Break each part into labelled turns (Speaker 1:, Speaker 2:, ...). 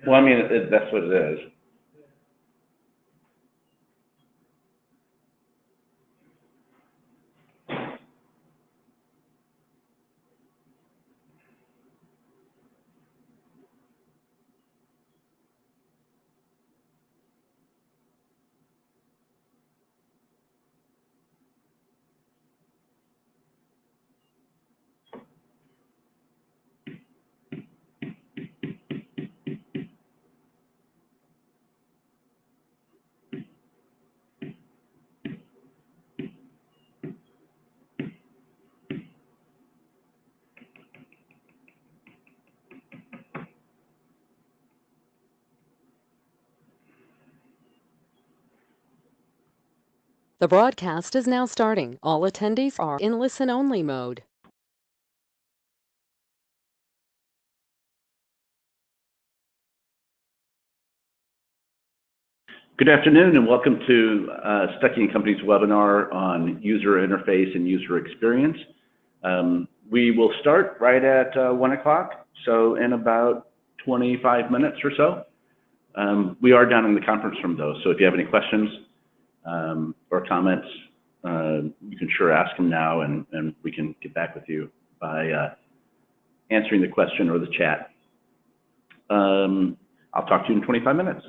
Speaker 1: Well, I mean, that's what it is.
Speaker 2: The broadcast is now starting. All attendees are in listen-only mode.
Speaker 1: Good afternoon and welcome to Stuckey & Company's webinar on user interface and user experience. We will start right at 1 o'clock, so in about 25 minutes or so. We are down in the conference room though, so if you have any questions or comments, you can sure ask them now and we can get back with you by answering the question or the chat. I'll talk to you in 25 minutes.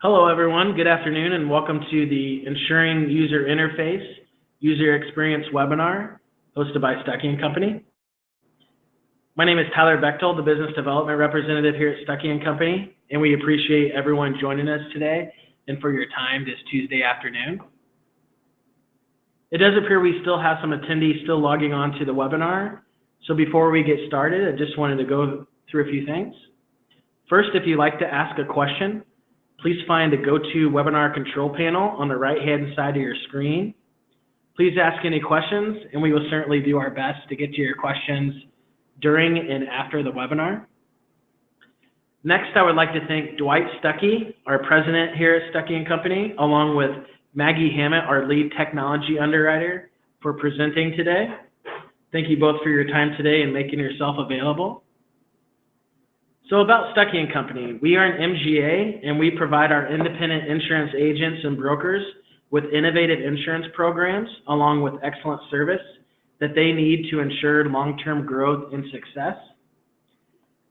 Speaker 3: Hello, everyone. Good afternoon, and welcome to the Insuring User Interface User Experience webinar hosted by Stuckey & Company. My name is Tyler Bechtel, the Business Development Representative here at Stuckey & Company, and we appreciate everyone joining us today and for your time this Tuesday afternoon. It does appear we still have some attendees still logging on to the webinar, so before we get started, I just wanted to go through a few things. First, if you'd like to ask a question, please find the GoToWebinar control panel on the right-hand side of your screen. Please ask any questions, and we will certainly do our best to get to your questions during and after the webinar. Next, I would like to thank Dwight Stuckey, our president here at Stuckey & Company, along with Maggie Hammett, our lead technology underwriter, for presenting today. Thank you both for your time today and making yourself available. So about Stuckey & Company, we are an MGA, and we provide our independent insurance agents and brokers with innovative insurance programs along with excellent service that they need to ensure long-term growth and success.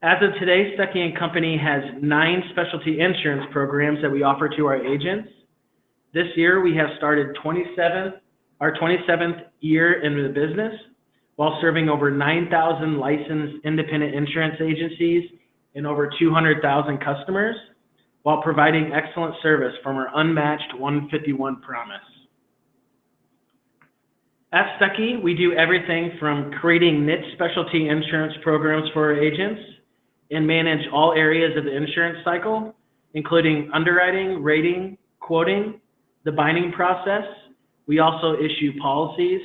Speaker 3: As of today, Stuckey & Company has 9 specialty insurance programs that we offer to our agents. This year, we have started our 27th year in the business while serving over 9,000 licensed independent insurance agencies and over 200,000 customers, while providing excellent service from our unmatched 151 promise. At Stuckey, we do everything from creating niche specialty insurance programs for our agents and manage all areas of the insurance cycle, including underwriting, rating, quoting, the binding process. We also issue policies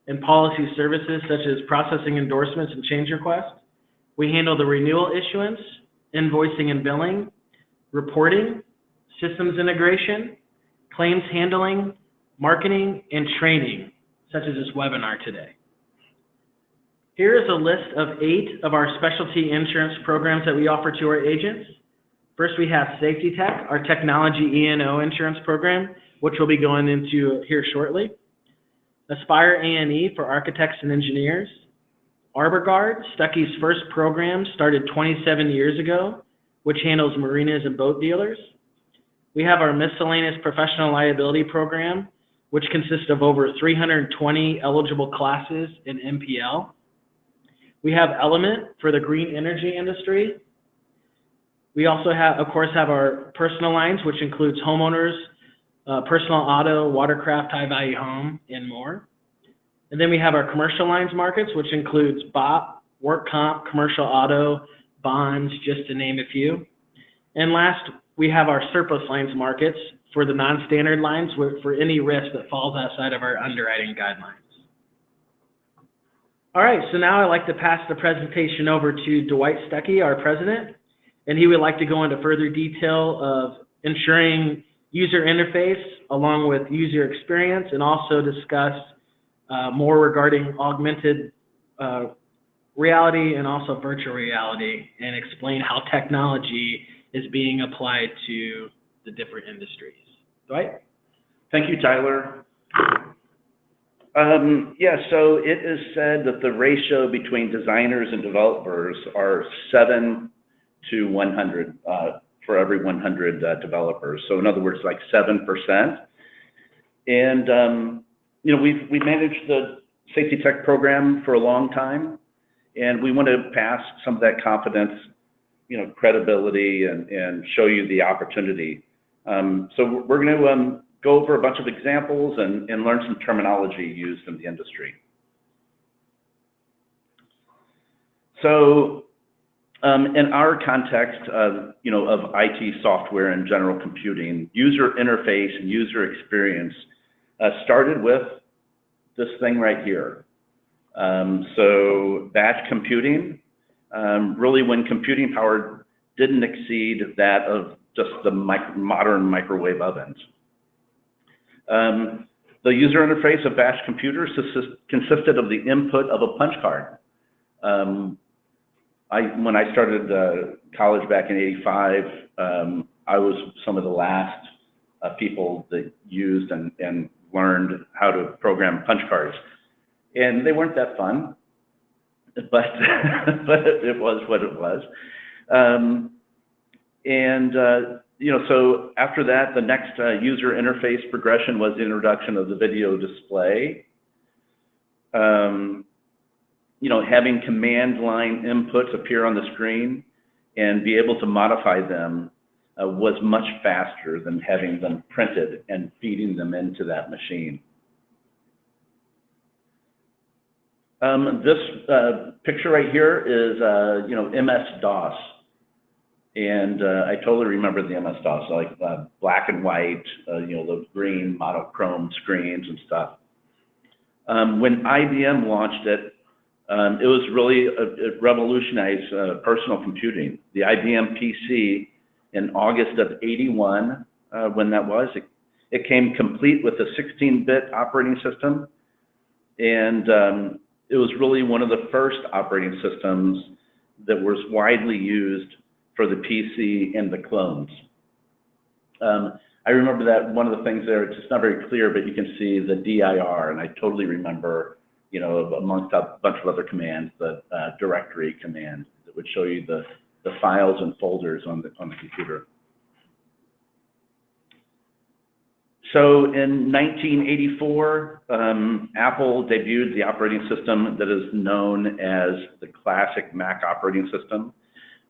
Speaker 3: and policy services such as processing endorsements and change requests. We handle the renewal issuance, invoicing and billing, reporting, systems integration, claims handling, marketing, and training, such as this webinar today. Here is a list of 8 of our specialty insurance programs that we offer to our agents. First, we have SafetyTek, our technology E&O insurance program, which we'll be going into here shortly. Aspire A&E for architects and engineers. ArborGuard, Stuckey's first program, started 27 years ago, which handles marinas and boat dealers. We have our miscellaneous professional liability program, which consists of over 320 eligible classes in MPL. We have Element for the green energy industry. We also have, of course, our personal lines, which includes homeowners, personal auto, watercraft, high-value home, and more. And then we have our commercial lines markets, which includes BOP, work comp, commercial auto, bonds, just to name a few. And last, we have our surplus lines markets for the non-standard lines for any risk that falls outside of our underwriting guidelines. All right, so now I'd like to pass the presentation over to Dwight Stuckey, our president, and he would like to go into further detail of ensuring user interface along with user experience, and also discuss more regarding augmented reality and also virtual reality, and explain how technology is being applied to the different industries. Dwight?
Speaker 1: Thank you, Tyler. So it is said that the ratio between designers and developers are 7 to 100 for every 100 developers. So in other words, like 7%. And we've managed the SafetyTek program for a long time, and we want to pass some of that confidence, credibility, and show you the opportunity. So we're going to go over a bunch of examples and learn some terminology used in the industry. So in our context of IT software and general computing, user interface and user experience started with this thing right here. So batch computing, really when computing power didn't exceed that of just the modern microwave ovens. The user interface of batch computers consisted of the input of a punch card. When I started college back in '85, I was some of the last people that used and learned how to program punch cards. And they weren't that fun, but it was what it was. And, so after that, the next user interface progression was the introduction of the video display. Having command line inputs appear on the screen and be able to modify them was much faster than having them printed and feeding them into that machine. This picture right here is, MS-DOS. And I totally remember the MS-DOS, like black and white, the green monochrome screens and stuff. When IBM launched it, it was really, it revolutionized personal computing. The IBM PC in August of '81, when that was, it came complete with a 16-bit operating system. And it was really one of the first operating systems that was widely used for the PC and the clones. I remember that one of the things there, it's just not very clear, but you can see the dir, and I totally remember, amongst a bunch of other commands, the directory command that would show you the files and folders on the computer. So in 1984, Apple debuted the operating system that is known as the classic Mac operating system,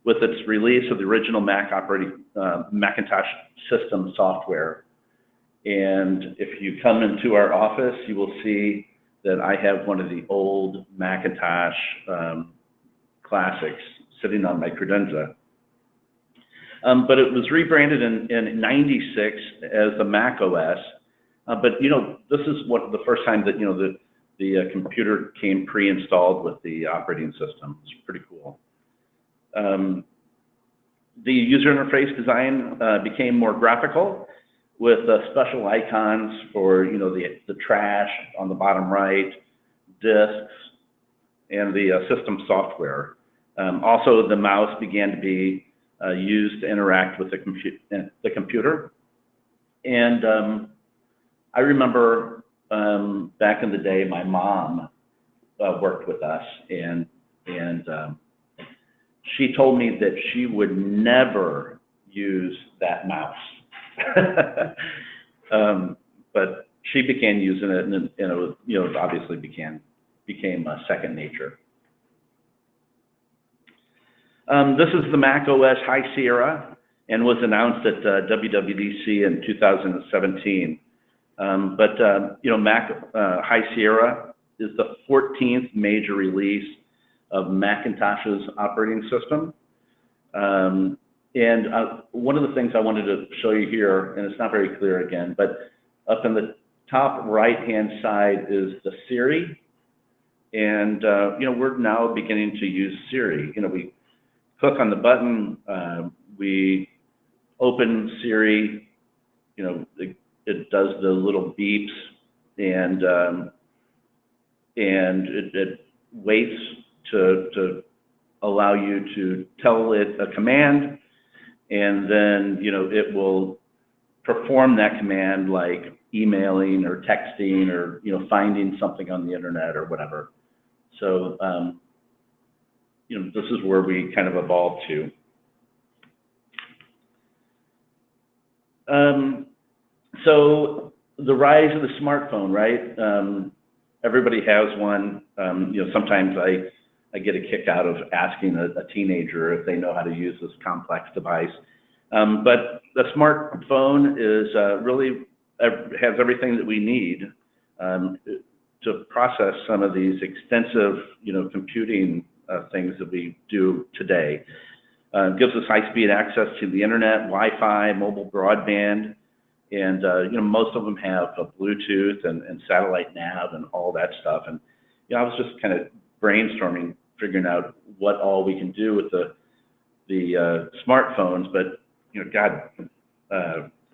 Speaker 1: with its release of the original Macintosh system software. And if you come into our office, you will see that I have one of the old Macintosh classics sitting on my credenza. But it was rebranded in '96 as the Mac OS. But this is the first time that the computer came pre-installed with the operating system. It's pretty cool. The user interface design became more graphical, with special icons for the trash on the bottom right, disks, and the system software. Also, the mouse began to be used to interact with the computer. And I remember back in the day, my mom worked with us, and she told me that she would never use that mouse. But she began using it, and it obviously became second nature. This is the Mac OS High Sierra, and was announced at WWDC in 2017. Mac High Sierra is the 14th major release of Macintosh's operating system. One of the things I wanted to show you here, and it's not very clear again, but up in the top right-hand side is the Siri. And, we're now beginning to use Siri. We click on the button, we open Siri, it does the little beeps, and it waits to allow you to tell it a command, and then it will perform that command, like emailing or texting or finding something on the internet or whatever. So this is where we kind of evolved to. So the rise of the smartphone, right? Everybody has one. Sometimes I get a kick out of asking a teenager if they know how to use this complex device. But the smartphone is really has everything that we need to process some of these extensive, computing things that we do today. Gives us high-speed access to the internet, Wi-Fi, mobile broadband, and most of them have a Bluetooth and satellite nav and all that stuff. And I was just kind of brainstorming, figuring out what all we can do with the smartphones. But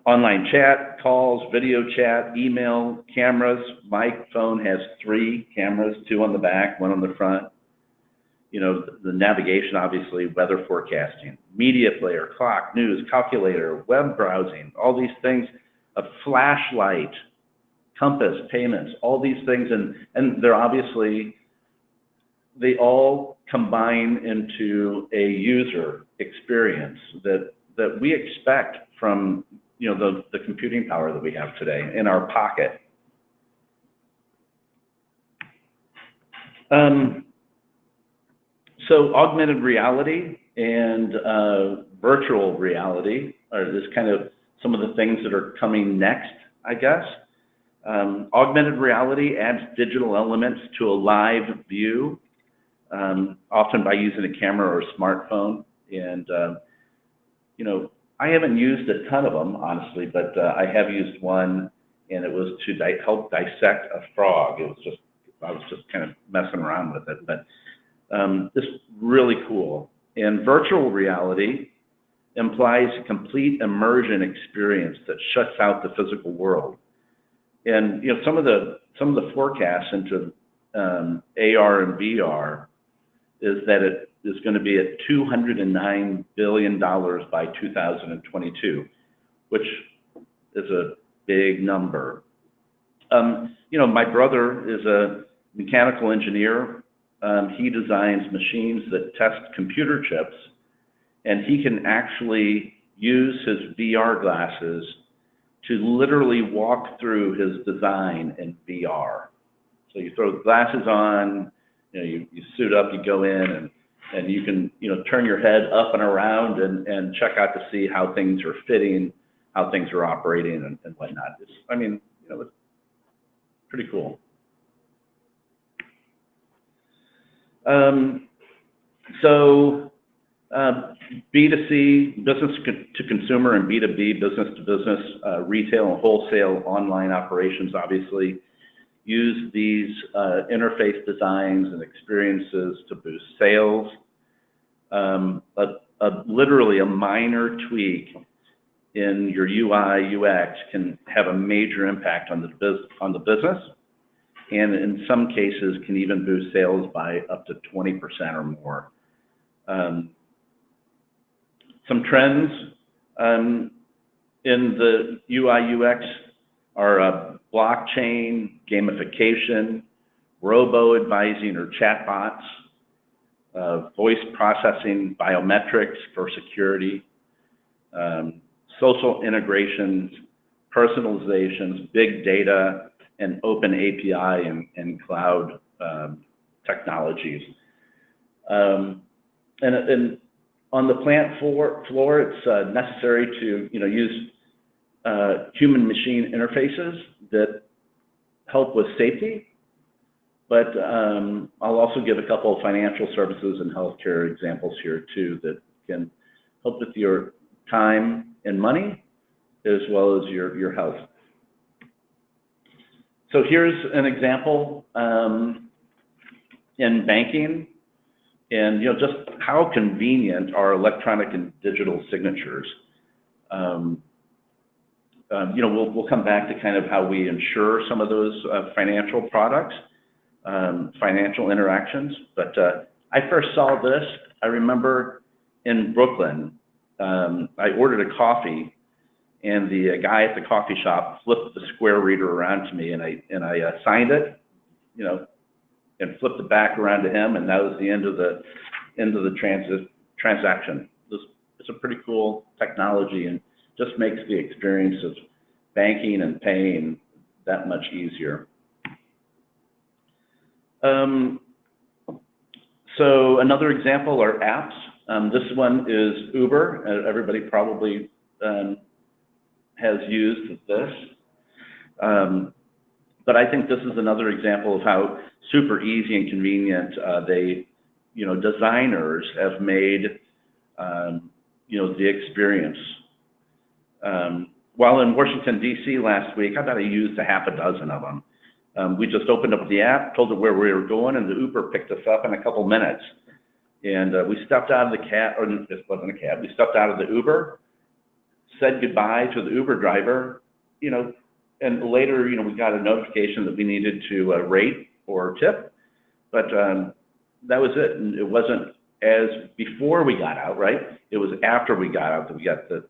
Speaker 1: online chat, calls, video chat, email, cameras. My phone has 3 cameras, 2 on the back, 1 on the front. The navigation, obviously, weather forecasting, media player, clock, news, calculator, web browsing, all these things, a flashlight, compass, payments, all these things. And they're obviously, they all combine into a user experience that that we expect from the computing power that we have today in our pocket. So augmented reality and virtual reality are just kind of some of the things that are coming next, I guess. Augmented reality adds digital elements to a live view, often by using a camera or a smartphone. And, I haven't used a ton of them, honestly, but I have used one, and it was to help dissect a frog. I was just kind of messing around with it, but just really cool. And virtual reality implies a complete immersion experience that shuts out the physical world. And some of the forecasts into AR and VR is that it is going to be at $209 billion by 2022, which is a big number. My brother is a mechanical engineer. He designs machines that test computer chips, and he can actually use his VR glasses to literally walk through his design in VR. So you throw the glasses on, you suit up, you go in, and you can turn your head up and around and check out to see how things are fitting, how things are operating, and whatnot. It's pretty cool. So B2C, business to consumer, and B2B, business to business, retail and wholesale online operations, obviously, use these interface designs and experiences to boost sales. Literally a minor tweak in your UI UX can have a major impact on the business, and in some cases can even boost sales by up to 20% or more. Some trends in the UI UX are blockchain, gamification, robo-advising or chatbots, voice processing, biometrics for security, social integrations, personalizations, big data, and open API and cloud technologies. And on the plant floor, it's necessary to use human-machine interfaces that help with safety. But I'll also give a couple of financial services and healthcare examples here too that can help with your time and money as well as your health. So here's an example in banking, and just how convenient are electronic and digital signatures. We'll come back to kind of how we insure some of those financial products, financial interactions. But I first saw this, I remember in Brooklyn. I ordered a coffee, and the guy at the coffee shop flipped the square reader around to me, and I signed it, and flipped it back around to him, and that was the end of the transaction. It's a pretty cool technology, and just makes the experience of banking and paying that much easier. So another example are apps. This one is Uber. Everybody probably has used this. But I think this is another example of how super easy and convenient designers have made the experience. While in Washington, D.C. last week, I bet I used a half a dozen of them. We just opened up the app, told it where we were going, and the Uber picked us up in a couple minutes. And we stepped out of the cab, or this wasn't a cab, we stepped out of the Uber, said goodbye to the Uber driver, and later, we got a notification that we needed to rate or tip, but that was it. And it wasn't as before we got out, right? It was after we got out that we got the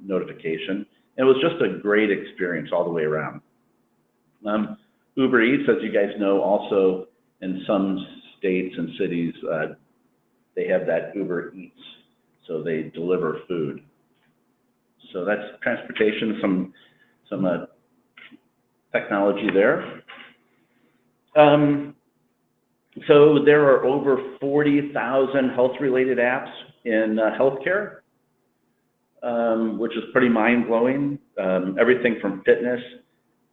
Speaker 1: notification. And it was just a great experience all the way around. Uber Eats, as you guys know, also in some states and cities, they have that Uber Eats, so they deliver food. So that's transportation, some technology there. So there are over 40,000 health-related apps in healthcare, which is pretty mind-blowing. Everything from fitness,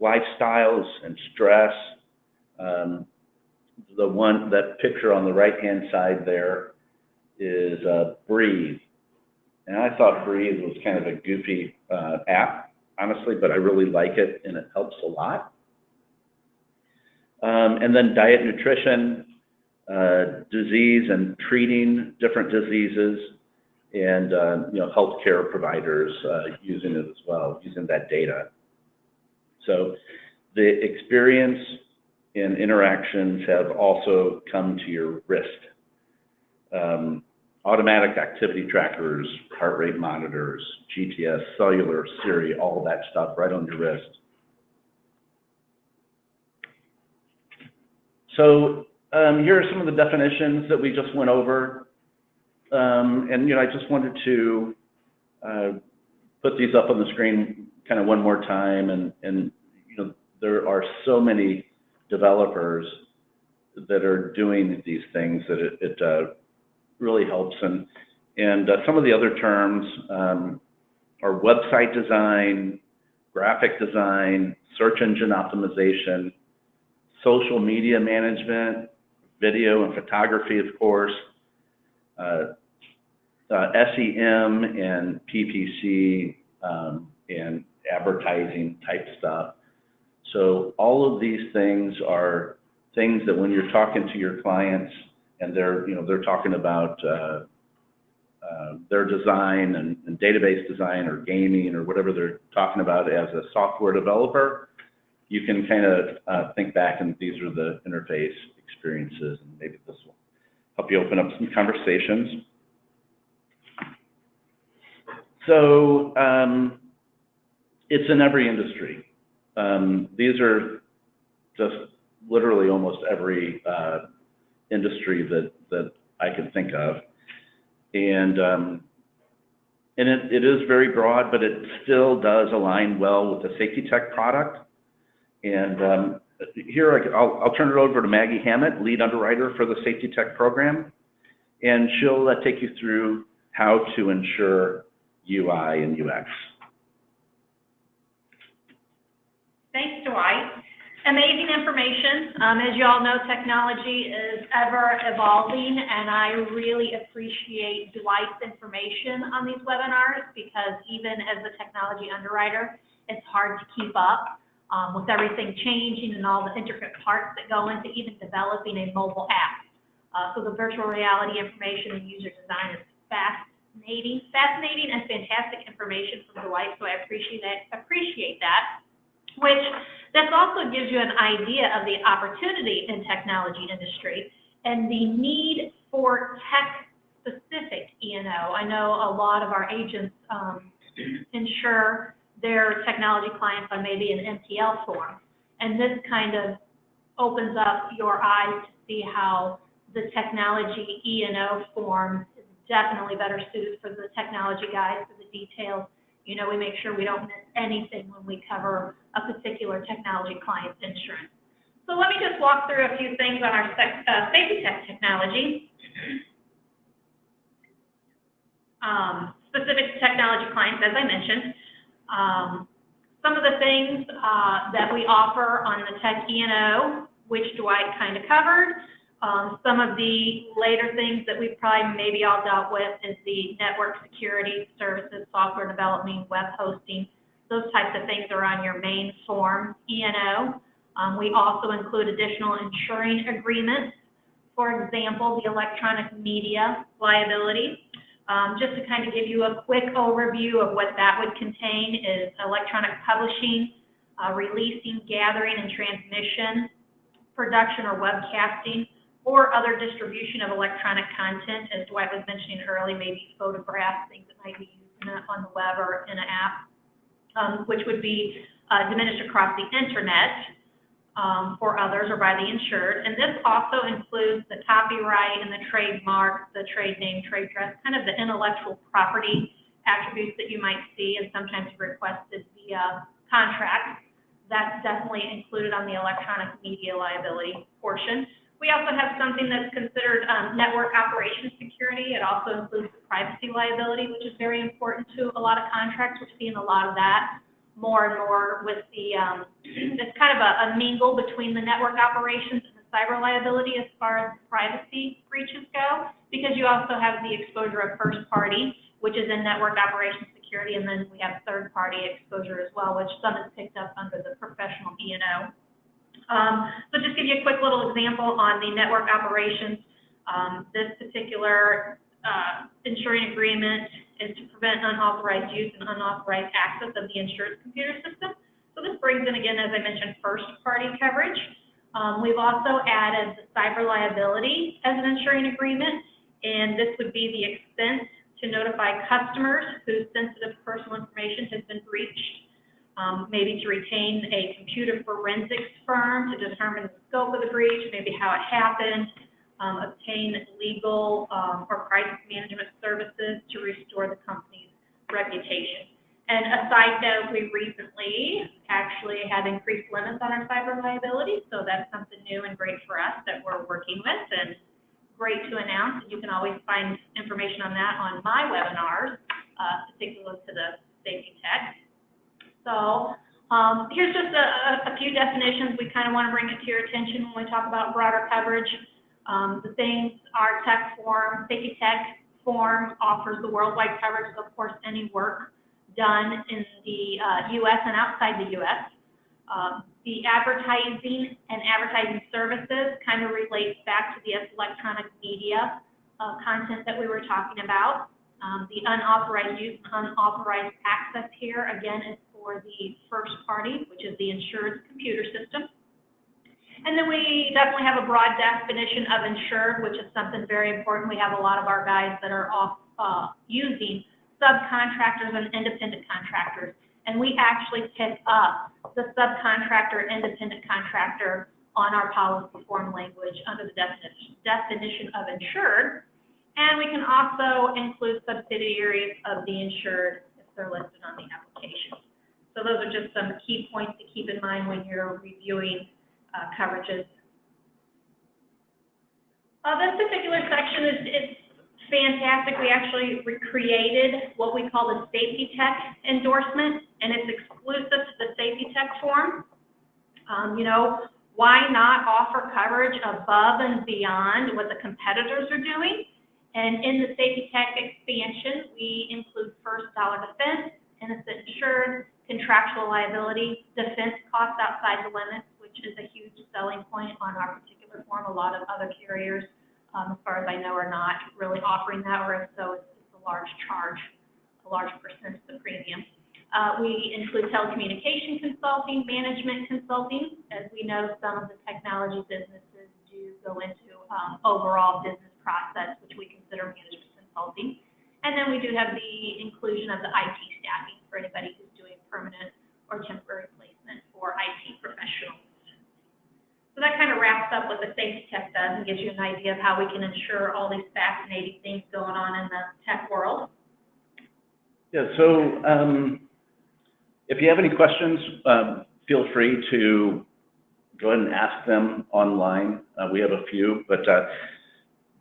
Speaker 1: lifestyles, and stress. That picture on the right-hand side there is Breathe. And I thought Breathe was kind of a goofy app, honestly, but I really like it, and it helps a lot. And then diet, nutrition, disease and treating different diseases, and healthcare providers using it as well, using that data. So the experience and interactions have also come to your wrist. Automatic activity trackers, heart rate monitors, GPS, cellular, Siri, all that stuff right on your wrist. So here are some of the definitions that we just went over. And I just wanted to put these up on the screen kind of one more time. And there are so many developers that are doing these things that it really helps. And some of the other terms are website design, graphic design, search engine optimization, social media management, video and photography, of course, SEM and PPC and advertising type stuff. So all of these things are things that when you're talking to your clients and they're talking about their design and database design or gaming or whatever they're talking about as a software developer, you can kind of think back, and these are the interface experiences, and maybe this will help you open up some conversations. So it's in every industry. These are just literally almost every industry that I can think of. And it is very broad, but it still does align well with the SafetyTek product. And here I'll turn it over to Maggie Hammett, lead underwriter for the SafetyTek program, and she'll take you through how to insure UI and UX.
Speaker 4: Thanks, Dwight. Amazing information. As you all know, technology is ever evolving, and I really appreciate Dwight's information on these webinars, because even as a technology underwriter, it's hard to keep up with everything changing and all the intricate parts that go into even developing a mobile app. So the virtual reality information and user design is fascinating and fantastic information from Dwight, so I appreciate that. Which this also gives you an idea of the opportunity in technology industry and the need for tech-specific E&O. I know a lot of our agents insure their technology clients on maybe an MTL form, and this kind of opens up your eyes to see how the technology E&O form is definitely better suited for the technology guys, for the details. We make sure we don't miss anything when we cover a particular technology client's insurance. So let me just walk through a few things on our SafetyTek technology. Specific to technology clients, as I mentioned. Some of the things that we offer on the Tech E&O, which Dwight kind of covered. Some of the later things that we've probably maybe all dealt with is the network security services, software development, web hosting. Those types of things are on your main form E&O. We also include additional insuring agreements. For example, the electronic media liability. Just to kind of give you a quick overview of what that would contain is electronic publishing, releasing, gathering, and transmission, production or webcasting, or other distribution of electronic content, as Dwight was mentioning earlier, maybe photographs, things that might be used on the web or in an app, which would be diminished across the internet for others or by the insured. And this also includes the copyright and the trademark, the trade name, trade dress, kind of the intellectual property attributes that you might see and sometimes requested via contract. That's definitely included on the electronic media liability portion. We also have something that's considered network operations security. It also includes privacy liability, which is very important to a lot of contracts. We're seeing a lot of that more and more with the, it's kind of a mingle between the network operations and the cyber liability as far as privacy breaches go, because you also have the exposure of first party, which is in network operations security, and then we have third party exposure as well, which some is picked up under the professional E&O. So just give you a quick little example on the network operations. This particular insuring agreement is to prevent unauthorized use and unauthorized access of the insured's computer system. So this brings in, again, as I mentioned, first-party coverage. We've also added the cyber liability as an insuring agreement, and this would be the expense to notify customers whose sensitive personal information has been breached. Maybe to retain a computer forensics firm to determine the scope of the breach, maybe how it happened, obtain legal or crisis management services to restore the company's reputation. And a side note, we recently actually have increased limits on our cyber liability, so that's something new and great for us that we're working with, and great to announce. You can always find information on that on my webinars, particular to the SafetyTek. So here's just a few definitions. We kind of want to bring it to your attention when we talk about broader coverage. The things are tech form, SafetyTek form offers the worldwide coverage, so of course any work done in the U.S. and outside the U.S. The advertising and advertising services kind of relates back to the electronic media content that we were talking about. The unauthorized use and unauthorized access here, again, is for the first party, which is the insured computer system. And then we definitely have a broad definition of insured, which is something very important. We have a lot of our guys that are using subcontractors and independent contractors. And we actually pick up the subcontractor, independent contractor on our policy form language under the definition of insured. And we can also include subsidiaries of the insured if they're listed on the application. So those are just some key points to keep in mind when you're reviewing coverages. This particular section is fantastic. We actually recreated what we call the SafetyTek endorsement, and it's exclusive to the SafetyTek form. You know, why not offer coverage above and beyond what the competitors are doing? And in the SafetyTek expansion, we include first dollar defense, innocent insured, contractual liability, defense costs outside the limits, which is a huge selling point on our particular form. A lot of other carriers, as far as I know, are not really offering that, or if so, it's a large charge, a large percent of the premium. We include telecommunication consulting, management consulting. As we know, some of the technology businesses do go into overall business process, which we consider management consulting. And then we do have the inclusion of the IT staffing for anybody who's doing permanent or temporary placement for IT professionals. So that kind of wraps up what the SafetyTek does and gives you an idea of how we can ensure all these fascinating things going on in the tech world.
Speaker 1: Yeah, so if you have any questions, feel free to go ahead and ask them online. We have a few, but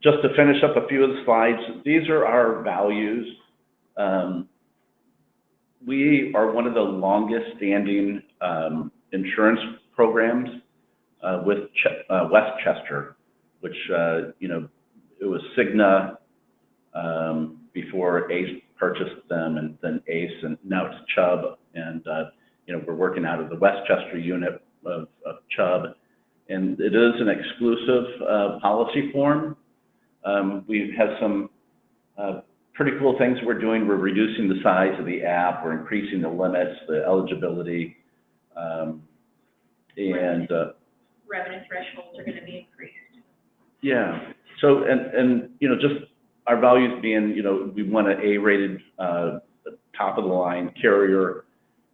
Speaker 1: just to finish up a few of the slides, these are our values. We are one of the longest standing insurance programs with Westchester, which, you know, it was Cigna before ACE purchased them, and then ACE, and now it's Chubb. And, you know, we're working out of the Westchester unit of Chubb. And it is an exclusive policy form. We have some pretty cool things we're doing. We're reducing the size of the app. We're increasing the limits, the eligibility, and
Speaker 4: revenue thresholds are going to be increased.
Speaker 1: Yeah. So, and you know, just our values being, you know, we want an A-rated, top of the line carrier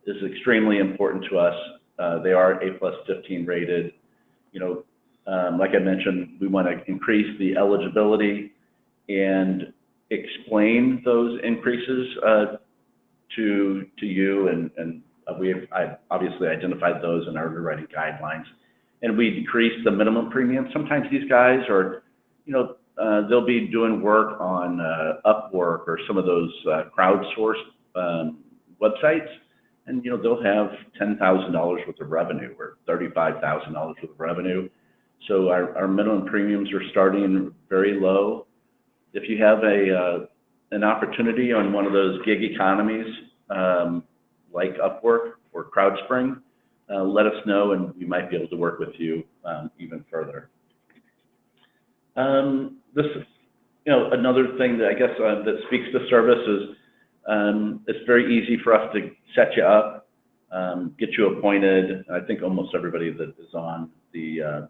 Speaker 1: is extremely important to us. They are A+15 rated. You know, like I mentioned, we want to increase the eligibility and explain those increases to you, and I obviously identified those in our underwriting guidelines. And we decreased the minimum premium. Sometimes these guys are, they'll be doing work on Upwork or some of those crowdsourced websites, and they'll have $10,000 worth of revenue or $35,000 worth of revenue. So our minimum premiums are starting very low. If you have an opportunity on one of those gig economies like Upwork or CrowdSpring, let us know, and we might be able to work with you even further. This is, another thing that I guess that speaks to service is it's very easy for us to set you up, get you appointed. I think almost everybody that is on the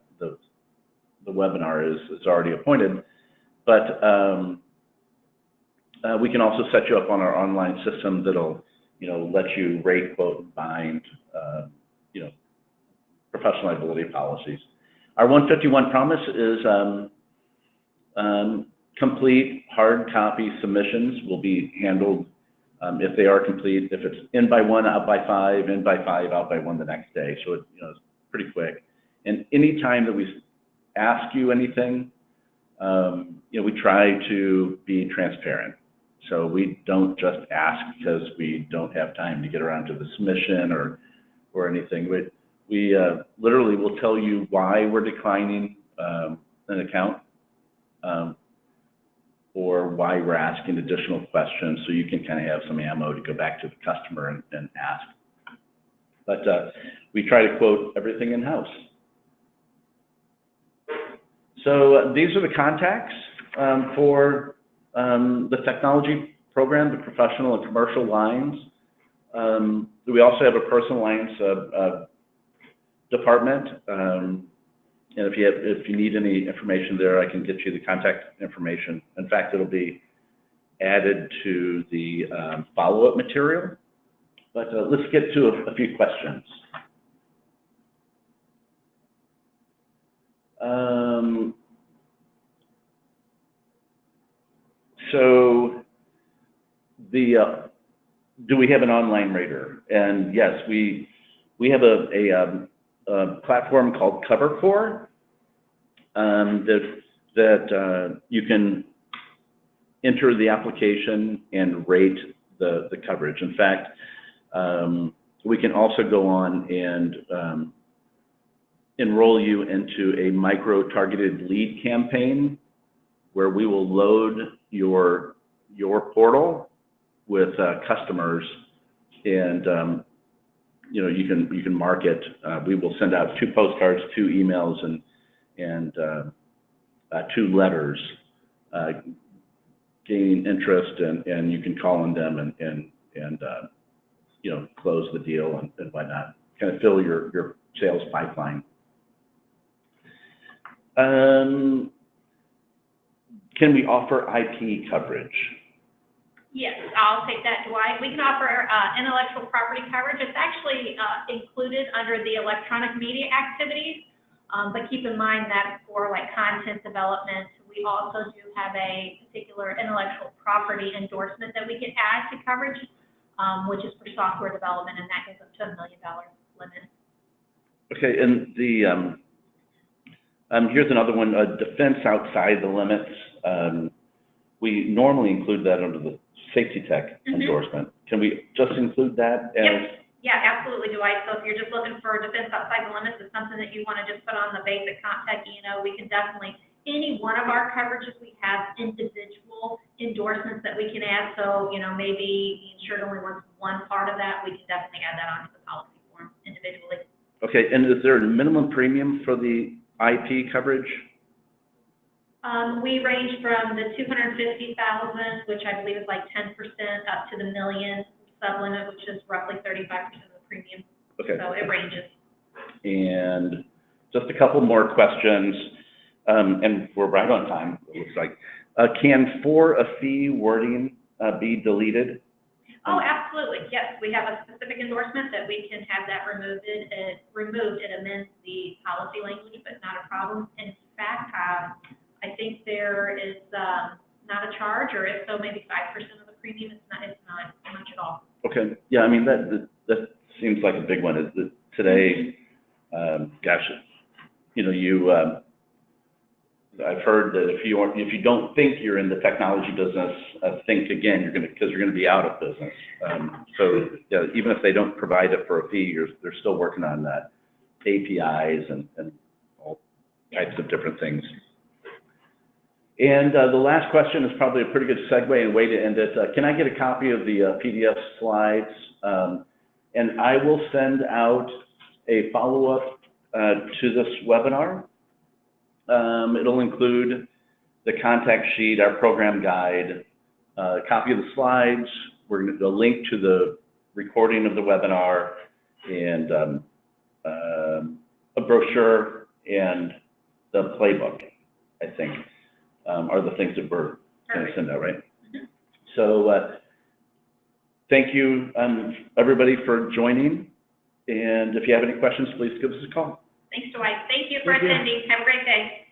Speaker 1: webinar is already appointed, but we can also set you up on our online system that'll let you rate, quote, and bind professional liability policies. Our 151 promise is complete hard copy submissions will be handled if they are complete. If it's in by 1, out by 5, in by 5, out by 1 the next day. So it's pretty quick. And any time that we ask you anything, we try to be transparent. So we don't just ask because we don't have time to get around to the submission or anything. We literally will tell you why we're declining an account or why we're asking additional questions, so you can kind of have some ammo to go back to the customer and ask. But we try to quote everything in-house. So these are the contacts for the technology program, the professional and commercial lines. We also have a personal lines department. And if you need any information there, I can get you the contact information. In fact, it'll be added to the follow-up material. But let's get to a few questions. So do we have an online rater? And yes, we have a platform called CoverCore that you can enter the application and rate the coverage. In fact, we can also go on and enroll you into a micro-targeted lead campaign where we will load your portal with customers, and you can market. We will send out 2 postcards, 2 emails, and 2 letters, gaining interest, and you can call on them and close the deal and whatnot. Kind of fill your sales pipeline. Can we offer IP coverage?
Speaker 4: Yes, I'll take that, Dwight. We can offer intellectual property coverage. It's actually included under the electronic media activities, but keep in mind that for like content development, we also do have a particular intellectual property endorsement that we can add to coverage, which is for software development, and that goes up to $1 million limit. Okay,
Speaker 1: and the here's another one: defense outside the limits. We normally include that under the SafetyTek endorsement. Can we just include that as?
Speaker 4: Yep. Yeah, absolutely, Dwight. So if you're just looking for defense outside the limits, it's something that you want to just put on the basic contact, we can definitely, any one of our coverages, we have individual endorsements that we can add. So, maybe the insured only wants one part of that, we can definitely add that onto the policy form individually.
Speaker 1: Okay, and is there a minimum premium for the IP coverage?
Speaker 4: We range from the $250,000, which I believe is like 10%, up to the $1 million sublimit, which is roughly 35% of the premium.
Speaker 1: Okay.
Speaker 4: So it ranges.
Speaker 1: And just a couple more questions, and we're right on time, it looks like. Can for a fee wording be deleted?
Speaker 4: Oh, absolutely. Yes, we have a specific endorsement that we can have that removed. It amends the policy language, but not a problem. In fact, I think there is not a charge, or if so, maybe 5% of the premium. It's not much at all.
Speaker 1: Okay. Okay. Yeah, I mean, that seems like a big one. Is that today, gosh, you know, I've heard that if you don't think you're in the technology business, think again. Because you're gonna be out of business. So yeah, even if they don't provide it for a fee, they're still working on that APIs and all types of different things. And the last question is probably a pretty good segue and way to end it. Can I get a copy of the PDF slides? And I will send out a follow-up to this webinar. It'll include the contact sheet, our program guide, a copy of the slides. We're going to link to the recording of the webinar, and a brochure and the playbook, I think, are the things that we're going to send out, right? Mm-hmm. So thank you, everybody, for joining. And if you have any questions, please give us a call.
Speaker 4: Thanks, Dwight. Thank you for attending. Have a great day.